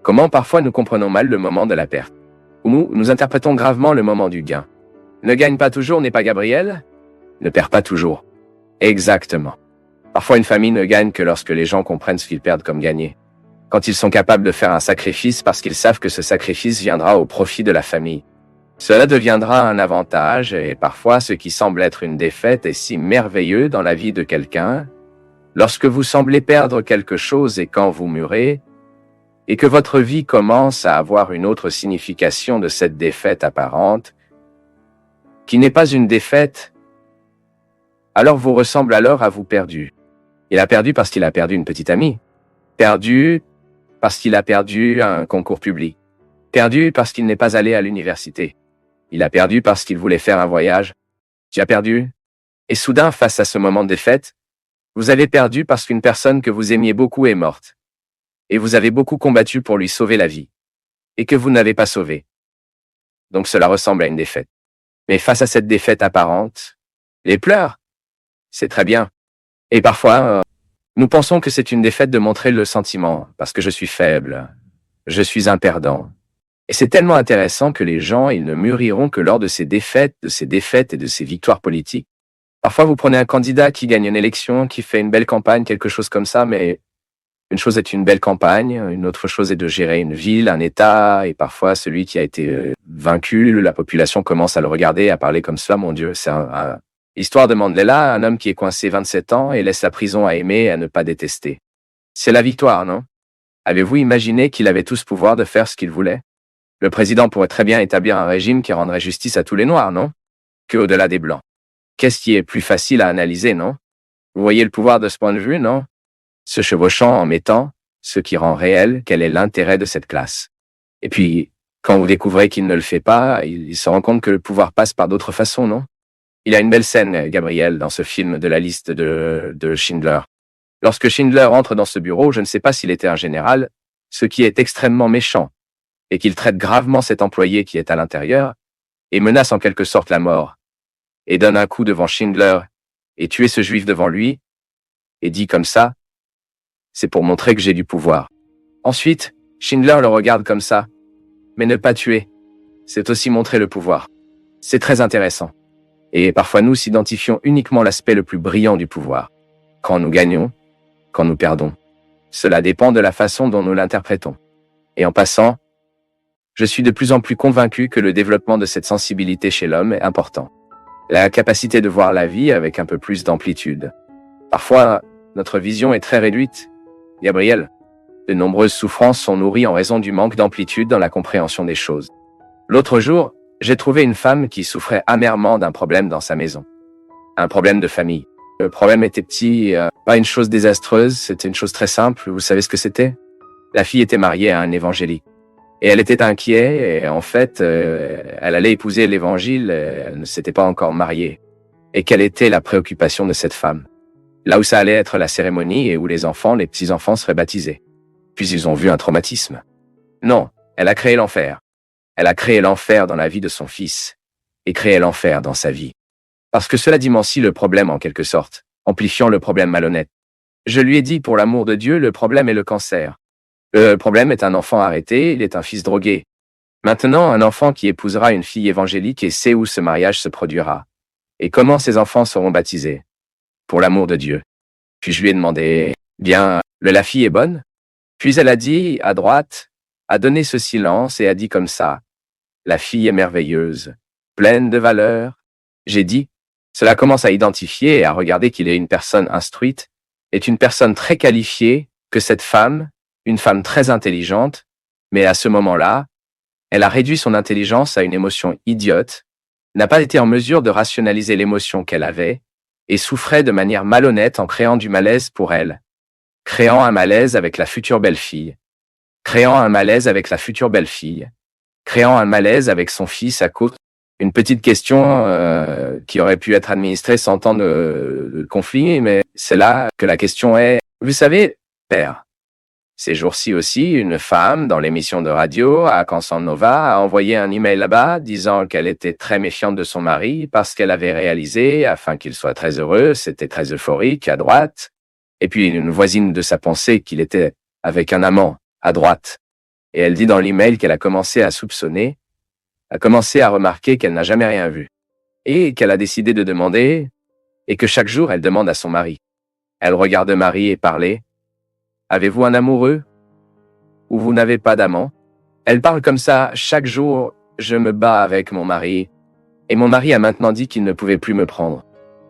Comment parfois nous comprenons mal le moment de la perte. Ou nous interprétons gravement le moment du gain. Ne gagne pas toujours n'est pas Gabriel? Ne perd pas toujours. Exactement. Parfois une famille ne gagne que lorsque les gens comprennent ce qu'ils perdent comme gagné. Quand ils sont capables de faire un sacrifice parce qu'ils savent que ce sacrifice viendra au profit de la famille. Cela deviendra un avantage et parfois ce qui semble être une défaite est si merveilleux dans la vie de quelqu'un. Lorsque vous semblez perdre quelque chose et quand vous murez, et que votre vie commence à avoir une autre signification de cette défaite apparente, qui n'est pas une défaite, alors vous ressemble alors à vous perdu. Il a perdu parce qu'il a perdu une petite amie. Perdu parce qu'il a perdu un concours public. Perdu parce qu'il n'est pas allé à l'université. Il a perdu parce qu'il voulait faire un voyage. Tu as perdu. Et soudain, face à ce moment de défaite, vous avez perdu parce qu'une personne que vous aimiez beaucoup est morte. Et vous avez beaucoup combattu pour lui sauver la vie. Et que vous n'avez pas sauvé. Donc cela ressemble à une défaite. Mais face à cette défaite apparente, les pleurs, c'est très bien. Et parfois, nous pensons que c'est une défaite de montrer le sentiment, parce que je suis faible, je suis un perdant. Et c'est tellement intéressant que les gens, ils ne mûriront que lors de ces défaites et de ces victoires politiques. Parfois, vous prenez un candidat qui gagne une élection, qui fait une belle campagne, quelque chose comme ça, mais une chose est une belle campagne, une autre chose est de gérer une ville, un État, et parfois celui qui a été vaincu, la population commence à le regarder, à parler comme cela, mon Dieu, c'est Histoire de Mandela, un homme qui est coincé 27 ans et laisse la prison à aimer et à ne pas détester. C'est la victoire, non? Avez-vous imaginé qu'il avait tout ce pouvoir de faire ce qu'il voulait? Le président pourrait très bien établir un régime qui rendrait justice à tous les Noirs, non? Que au-delà des Blancs. Qu'est-ce qui est plus facile à analyser, non? Vous voyez le pouvoir de ce point de vue, non? Se chevauchant en mettant ce qui rend réel quel est l'intérêt de cette classe. Et puis, quand vous découvrez qu'il ne le fait pas, il se rend compte que le pouvoir passe par d'autres façons, non? Il y a une belle scène, Gabriel, dans ce film de la liste de Schindler. Lorsque Schindler entre dans ce bureau, je ne sais pas s'il était un général, ce qui est extrêmement méchant, et qu'il traite gravement cet employé qui est à l'intérieur, et menace en quelque sorte la mort, et donne un coup devant Schindler, et tue ce juif devant lui, et dit comme ça, c'est pour montrer que j'ai du pouvoir. Ensuite, Schindler le regarde comme ça, mais ne pas tuer, c'est aussi montrer le pouvoir. C'est très intéressant. Et parfois nous s'identifions uniquement l'aspect le plus brillant du pouvoir. Quand nous gagnons, quand nous perdons. Cela dépend de la façon dont nous l'interprétons. Et en passant, je suis de plus en plus convaincu que le développement de cette sensibilité chez l'homme est important. La capacité de voir la vie avec un peu plus d'amplitude. Parfois, notre vision est très réduite. Gabriel, de nombreuses souffrances sont nourries en raison du manque d'amplitude dans la compréhension des choses. L'autre jour, j'ai trouvé une femme qui souffrait amèrement d'un problème dans sa maison. Un problème de famille. Le problème était petit, pas une chose désastreuse, c'était une chose très simple. Vous savez ce que c'était? La fille était mariée à un évangélique. Et elle était inquiète, et en fait, elle allait épouser l'évangile, elle ne s'était pas encore mariée. Et quelle était la préoccupation de cette femme? Là où ça allait être la cérémonie et où les petits-enfants seraient baptisés. Puis ils ont vu un traumatisme. Non, elle a créé l'enfer. Elle a créé l'enfer dans la vie de son fils, et créé l'enfer dans sa vie. Parce que cela dimensie le problème en quelque sorte, amplifiant le problème malhonnête. Je lui ai dit, pour l'amour de Dieu, le problème est le cancer. Le problème est un enfant arrêté, il est un fils drogué. Maintenant, un enfant qui épousera une fille évangélique et sait où ce mariage se produira. Et comment ces enfants seront baptisés? Pour l'amour de Dieu. Puis je lui ai demandé, bien, la fille est bonne? Puis elle a dit, à droite, a donné ce silence et a dit comme ça, la fille est merveilleuse, pleine de valeur. J'ai dit, cela commence à identifier et à regarder qu'il est une personne instruite, est une personne très qualifiée, que cette femme, une femme très intelligente, mais à ce moment-là, elle a réduit son intelligence à une émotion idiote, n'a pas été en mesure de rationaliser l'émotion qu'elle avait, et souffrait de manière malhonnête en créant du malaise pour elle, créant un malaise avec la future belle-fille, créant un malaise avec la future belle-fille, créant un malaise avec son fils à cause d'une petite question qui aurait pu être administrée sans tant de conflit, mais c'est là que la question est, vous savez, père, ces jours-ci aussi, une femme dans l'émission de radio à Canson Nova a envoyé un email là-bas disant qu'elle était très méfiante de son mari parce qu'elle avait réalisé, afin qu'il soit très heureux, c'était très euphorique à droite, et puis une voisine de sa pensée qu'il était avec un amant à droite. Et elle dit dans l'email qu'elle a commencé à soupçonner, a commencé à remarquer qu'elle n'a jamais rien vu. Et qu'elle a décidé de demander, et que chaque jour elle demande à son mari. Elle regarde Marie et parle. Avez-vous un amoureux? Ou vous n'avez pas d'amant? Elle parle comme ça chaque jour. Je me bats avec mon mari. Et mon mari a maintenant dit qu'il ne pouvait plus me prendre.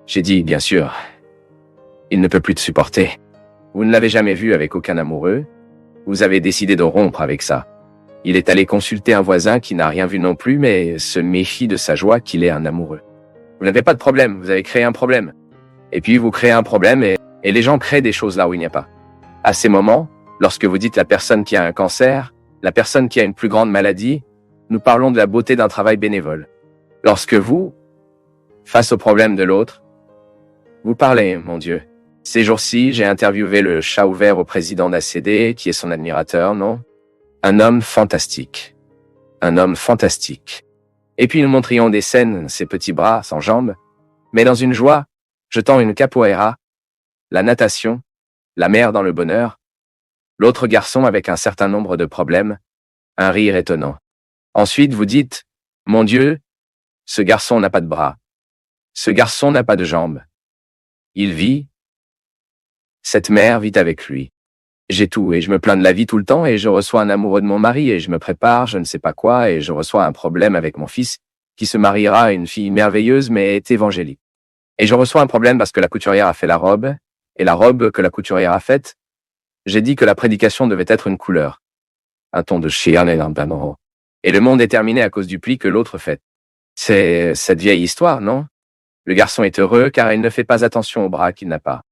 J'ai dit, bien sûr. Il ne peut plus te supporter. Vous ne l'avez jamais vu avec aucun amoureux. Vous avez décidé de rompre avec ça. Il est allé consulter un voisin qui n'a rien vu non plus, mais se méfie de sa joie qu'il ait un amoureux. Vous n'avez pas de problème, vous avez créé un problème. Et puis vous créez un problème et les gens créent des choses là où il n'y a pas. À ces moments, lorsque vous dites la personne qui a un cancer, la personne qui a une plus grande maladie, nous parlons de la beauté d'un travail bénévole. Lorsque vous, face au problème de l'autre, vous parlez, mon Dieu. Ces jours-ci, j'ai interviewé le chat ouvert au président d'ACD, qui est son admirateur, non? Un homme fantastique. Un homme fantastique. Et puis nous montrions des scènes, ses petits bras, sans jambes, mais dans une joie, jetant une capoeira, la natation, la mer dans le bonheur, l'autre garçon avec un certain nombre de problèmes, un rire étonnant. Ensuite, vous dites, mon Dieu, ce garçon n'a pas de bras. Ce garçon n'a pas de jambes. Il vit. Cette mère vit avec lui. J'ai tout et je me plains de la vie tout le temps et je reçois un amoureux de mon mari et je me prépare, je ne sais pas quoi, et je reçois un problème avec mon fils qui se mariera à une fille merveilleuse mais est évangélique. Et je reçois un problème parce que la couturière a fait la robe, et la robe que la couturière a faite, j'ai dit que la prédication devait être une couleur. Un ton de chien et un bandeau. Et le monde est terminé à cause du pli que l'autre fait. C'est cette vieille histoire, non? Le garçon est heureux car il ne fait pas attention aux bras qu'il n'a pas.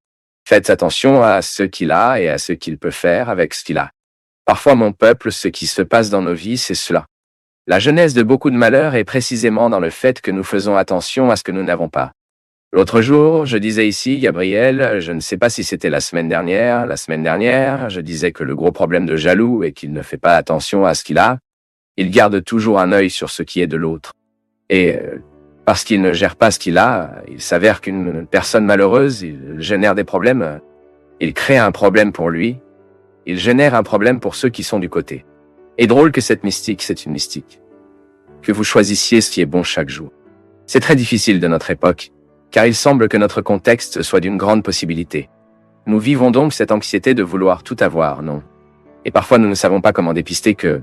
Faites attention à ce qu'il a et à ce qu'il peut faire avec ce qu'il a. Parfois, mon peuple, ce qui se passe dans nos vies, c'est cela. La genèse de beaucoup de malheurs est précisément dans le fait que nous faisons attention à ce que nous n'avons pas. L'autre jour, je disais ici, Gabriel, je ne sais pas si c'était la semaine dernière, je disais que le gros problème de jaloux est qu'il ne fait pas attention à ce qu'il a. Il garde toujours un œil sur ce qui est de l'autre. Et parce qu'il ne gère pas ce qu'il a, il s'avère qu'une personne malheureuse, il génère des problèmes. Il crée un problème pour lui. Il génère un problème pour ceux qui sont du côté. Et drôle que cette mystique, c'est une mystique. Que vous choisissiez ce qui est bon chaque jour. C'est très difficile de notre époque, car il semble que notre contexte soit d'une grande possibilité. Nous vivons donc cette anxiété de vouloir tout avoir, non? Et parfois nous ne savons pas comment dépister que,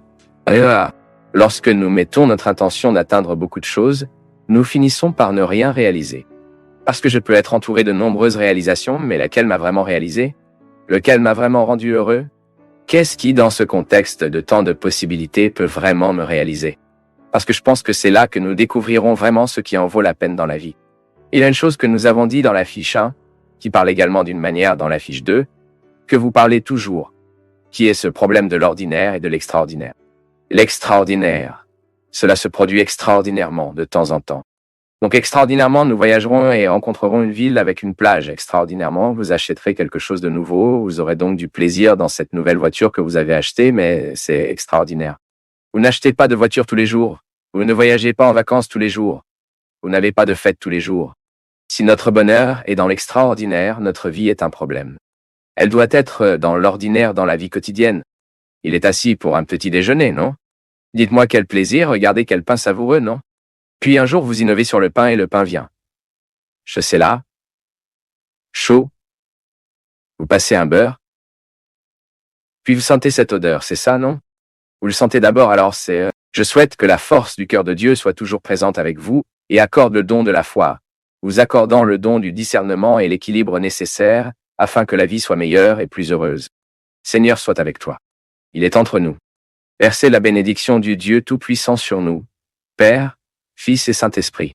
lorsque nous mettons notre intention d'atteindre beaucoup de choses, nous finissons par ne rien réaliser. Parce que je peux être entouré de nombreuses réalisations, mais laquelle m'a vraiment réalisé? Lequel m'a vraiment rendu heureux? Qu'est-ce qui, dans ce contexte de tant de possibilités, peut vraiment me réaliser? Parce que je pense que c'est là que nous découvrirons vraiment ce qui en vaut la peine dans la vie. Il y a une chose que nous avons dit dans la fiche 1, qui parle également d'une manière dans la fiche 2, que vous parlez toujours, qui est ce problème de l'ordinaire et de l'extraordinaire. L'extraordinaire, cela se produit extraordinairement de temps en temps. Donc extraordinairement, nous voyagerons et rencontrerons une ville avec une plage. Extraordinairement, vous achèterez quelque chose de nouveau, vous aurez donc du plaisir dans cette nouvelle voiture que vous avez achetée, mais c'est extraordinaire. Vous n'achetez pas de voiture tous les jours, vous ne voyagez pas en vacances tous les jours, vous n'avez pas de fête tous les jours. Si notre bonheur est dans l'extraordinaire, notre vie est un problème. Elle doit être dans l'ordinaire dans la vie quotidienne. Il est assis pour un petit déjeuner, non? Dites-moi quel plaisir, regardez quel pain savoureux, non? Puis un jour vous innovez sur le pain et le pain vient. Je sais là. Chaud. Vous passez un beurre. Puis vous sentez cette odeur, c'est ça, non? Vous le sentez d'abord, alors c'est je souhaite que la force du cœur de Dieu soit toujours présente avec vous et accorde le don de la foi, vous accordant le don du discernement et l'équilibre nécessaire afin que la vie soit meilleure et plus heureuse. Seigneur soit avec toi. Il est entre nous. Versez la bénédiction du Dieu Tout-Puissant sur nous, Père, Fils et Saint-Esprit.